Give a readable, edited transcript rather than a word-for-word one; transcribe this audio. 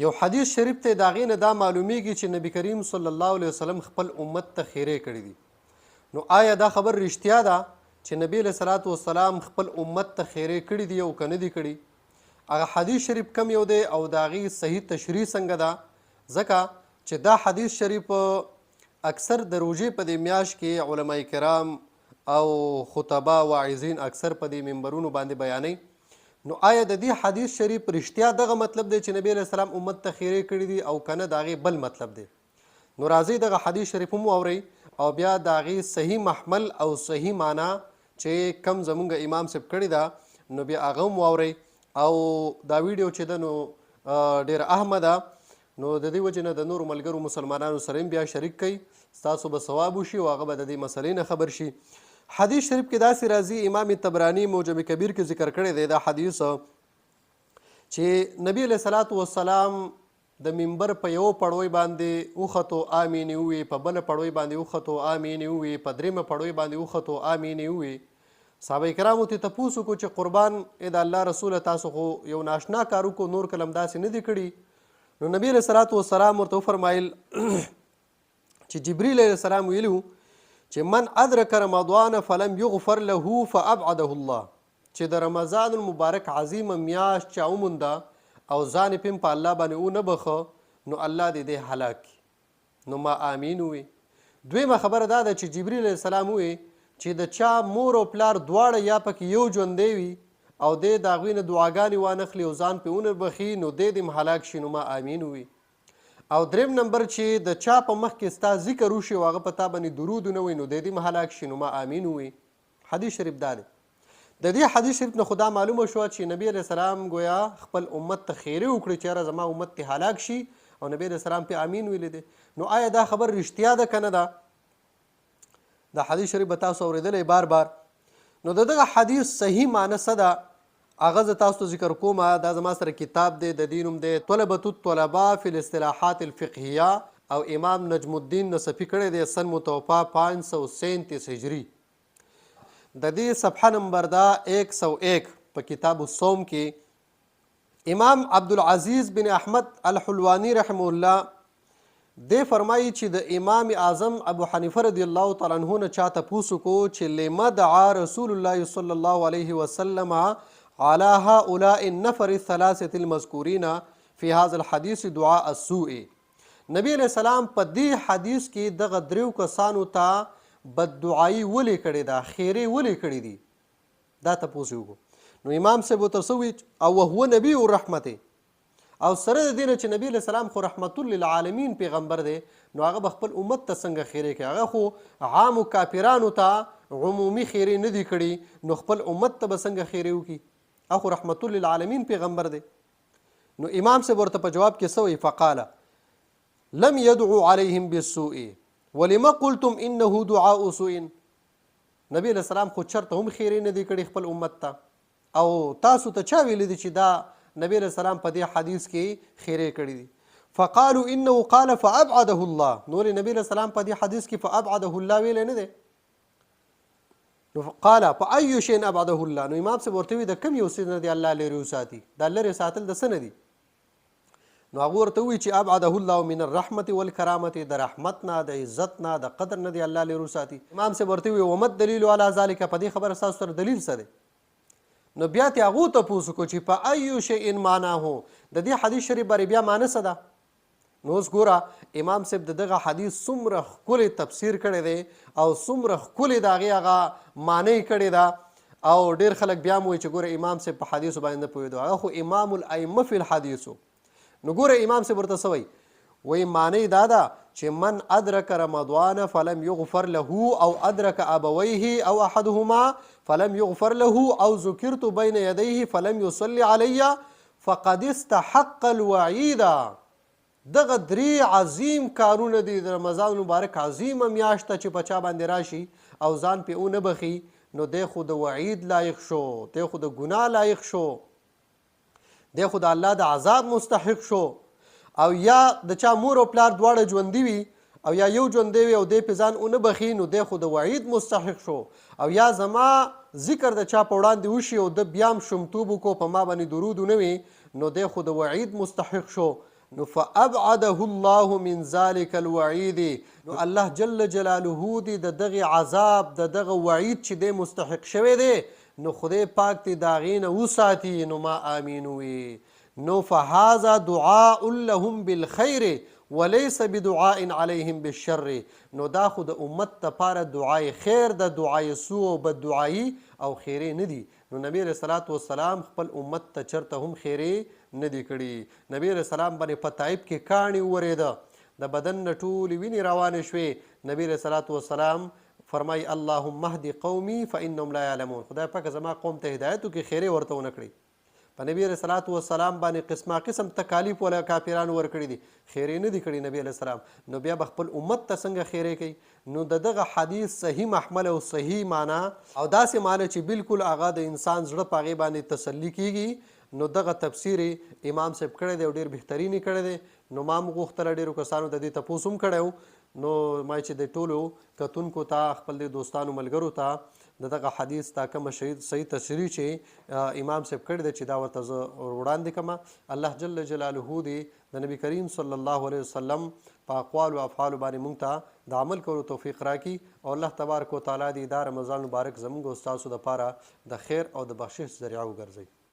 یو حدیث شریف ته د هغې نه دا معلومیږي چې نبی کریم صلی الله علیه وسلم خپل امت ته خیرې کړي دي. نو آیا دا خبر رښتیا ده چې نبی علیه صلات وسلام خپل امت ته خیرې کړي دي او که نه دي کړي؟ هغه حدیث شریف کم یو دی او د هغې صحیح تشریح څنګه ده؟ ځکه چې دا حدیث شریف اکثر د روژې په دې میاشت کې علما کرام او خطبا واعظین اکثر په دې منبرونو باندې بیانوي. نو آیا د دې حدیث شریف رښتیا دغه مطلب دی چې نبی علیه السلام امت ته خیرې کړي دي او که نه د هغې بل مطلب دی؟ نو راځئ دغه حدیث شریف هم واورئ او بیا د هغې صحیح محمل او صحیح معنا چې کم زمونږ امام صاحب کړې ده نو بیا هغه هم واورئ. او دا ویډیو چې ده نو ډېره اهمه ده، نو د دې وجې نه د نورو ملګرو مسلمانانو سره هم بیا شریک کوئ، ستاسو به ثواب وشي او هغه به د دې مسلې نه خبر شي. حدیث شریف کې داسې راځي، امام طبراني موجم کبیر کې ذکر کړی دی دا حدیث چې نبی علیه صلات وسلام د منبر په یو پړوی باندې وختو آمین ووی، په بله پړوی باندې وختو آمین ووی، په درېیمه پړوی باندې وختو آمین ووی. صحابه کرامو ته تپوس وکړو چې قربان د الله رسوله تاسو خو یو ناشنا کار وکړو، نور کله همداسې نه دي کړي. نو نبی علیه صلات وسلام ورته وفرمایل چې جبریل علیه السلام ویلي چې من ادرک رمضان فلم یغفر له فابعده الله، چې د رمضان المبارک عظیمه میاشت چا ومونده او ځان یې په الله باندې ونه بخه نو الله دې دې هلاک کړي. نو ما آمین ووی. دویمه خبره دا ده چې جبریل علیه السلام ووی چې د چا مور او پلار دواړه یا پکې یو ژوندی وي او دې د هغوی نه دعاګانې وانخلي او ځان پې ونه بخي نو دې دې هم هلاک شي. نو ما آمین ووی. او دریم نمبر چې د چا په مخ کې ستا ذکر وشي او هغه په تا باندې درود ونه وي نو د دې هلاک شي. نو ما آمین ووی. حدیث شریف دا دی. د دې حدیث شریف نه خدا معلومه شوه چې نبی علیه السلام گویا خپل امت ته خیرې وکړي چې یاره زما امت ته هلاک شي او نبی علیه السلام پې آمین ویلی دی. نو آیا دا خبر رښتیا ده که نه ده؟ دا حدیث شریف به تاسو اورېدلی بار بار. نو د دغه حدیث صحیح معنی څه ده هغه زه تاسو ته ذکر کوم. دا زما سره کتاب دی، د دې نوم دی طلبة الطلباء فی الاصطلاحات الفقهیه او امام نجم الدین نصفی کړی دی، سن متوفا 537 هجری. د دې صفحه نمبر دا 101 په کتاب الصوم کې امام عبدالعزیز بن احمد الحلوانی رحمه الله دی فرمایي چې د امام اعظم ابو حنیفه رضی الله تعالی عنه نه چا تپوس وکړو چې لما دعا رسول الله صلی الله علیه وسلم على هؤلاء النفر الثلاثه المذکورین فی هذا الحدیث دعاء السوء. نبی علیہ السلام په دې حدیث کې دغه دریو کسانو ته بددعایي ولې کړې ده، خیرې ولې کړې دي، دا تپوس وکړو. نو امام صاحب ورته څه وایي او وهو نبی الرحمت، او سره د دې نه چې نبی علیه السلام خو رحمت للعالمین پیغمبر دی نو هغه به خپل امت ته څنګه خیرې کوي؟ هغه خو عامو کافرانو ته عمومي خیرې نه دي کړي نو خپل امت ته به څنګه خیرې وکړي؟ اخو رحمت للعالمین پیغمبر دی. نو امام صاحب ورته په جواب کې څه وایي؟ فقال لم يدعو عليهم بالسوء ولما قلتم انه دعاء سوء. نبی علیہ السلام خو چرته هم خیرې نه دی کړي خپل امت ته، او تاسو ته چا ویلی دی چې دا نبی علیہ السلام په دې حدیث کې خیرې کړي دي؟ فقالوا انه قال فابعده الله. نور نبی علیہ السلام په دې حدیث کې فابعده الله ویلی نه دی. قال فأي شيء ابعده الله. نو امام صاحب ورته وی د کوم یو څه نه دی الله لرې وساتي، دا لرې ساتل د څه نه دي؟ نو هغه ورته وی چې ابعده الله من الرحمت والکرامت، د رحمت نه د عزت نه د قدر نه دی الله لرې وساتي. امام صاحب ورته وی ومد دلیل علی ذلک، په دې خبره ستاسو سره دلیل څه دی؟ نو بیا ترې هغو تپوس وکړو چې په أي شیء معناه، د دې حدیث شریف باندې بیا معنی څه ده؟ نو اوس ګوره امام صاحب د دغه حدیث څومره ښکلی تفسیر کړی دی او څومره ښکلې د هغې هغه معنی کړې ده. او ډېر خلک بیا م وایي چې ګوره امام صاحب په حدیثو باندې نه پوهېدو، هغه خو امام الائمه فی الحدیثو. نو ګوره امام صاحب ورته څه وایي؟ وایي معنی دا ده چې من ادرک رمضان فلم یغفر له او ادرک ابویه او احدهما فلم یغفر له او ذکرت بین یدیه فلم یصلی علی فقد استحق الوعید. دغه درې عظیم کارونه دي د رمضان مبارک عظیمه میاشته چې په چا باندې راشي او ځان پې ونه بخي نو دی خو د وعید لایق شو، دی خو د ګناه لایق شو، دی خو د الله د عذاب مستحق شو. او یا د چا مور او پلار دواړه ژوندي وي او یا یو ژوندی وي او دی پې ځان ونه بخي نو دی خو د وعید مستحق شو. او یا زما ذکر د چا په وړاندې وشي او د بیا هم شومتوب وکړو په ما باندې درود ونه وي نو دی خو د وعید مستحق شو. نو فابعده الله من ذلك الوعید، نو الله جل جلاله دی د دغه عذاب د دغه وعید چې دی مستحق شوی دی نو خدای پاک دی د هغې نه وساتي. نو ما آمین ووي. نو فهذا دعاء لهم بالخیر وليس بدعاء عليهم بالشر. نو دا خو د امت دپاره دعای خیر د دعای سو او بد دعایي او خیرې نه دي. نو نبی علیه صلات وسلام خپل امت ته چرته هم خیرې نه دي کړي. نبی علیه السلام باندې په طایف کې کاڼي وورېده، د بدن نه ټولې وینې روانې شوې. نبی علیه صلات وسلام فرمایي اللهم اهدي قومي فانهم لا يعلمون. خدای پاک زما قوم ته هدایت وکړي، خیرې ورته ونه کړي. په نبی علیه صلات وسلام باندې قسمه قسم تکالیف ولا کافرانو ورکړي دي، خیرې نه دي کړي نبی علیه السلام. نو بیا به خپل امت ته څنګه خیرې کوي؟ نو د دغه حدیث صحیح محمل او صحیح معنا او داسې معنا چې بالکل هغه د انسان زړه په هغې باندې تسلي کیږي، نو دغه تفسیر امام صاحب کړی دی او ډېر بهترین یې کړی دی. نو ما هم غوښتله ډېرو کسانو د دې تپوس هم کړی و. نو ما چې د ټولو کتونکو ته خپل د دوستانو ملګرو ته د دغه حدیث دا کومه صحیح تشریح چې امام صاحب کړی دی چې دا ورته زه وړاندې کړمه. الله جل جلاله دی د نبی کریم صلی الله علیه وسلم په اقوال او افعالو باندې موږ ته د عمل کولو توفیق راکړي او الله تبارک وتعالی دی دا رمضان مبارک زموږ او ستاسو دپاره د خیر او د بخشش ذریعه وګرځوي.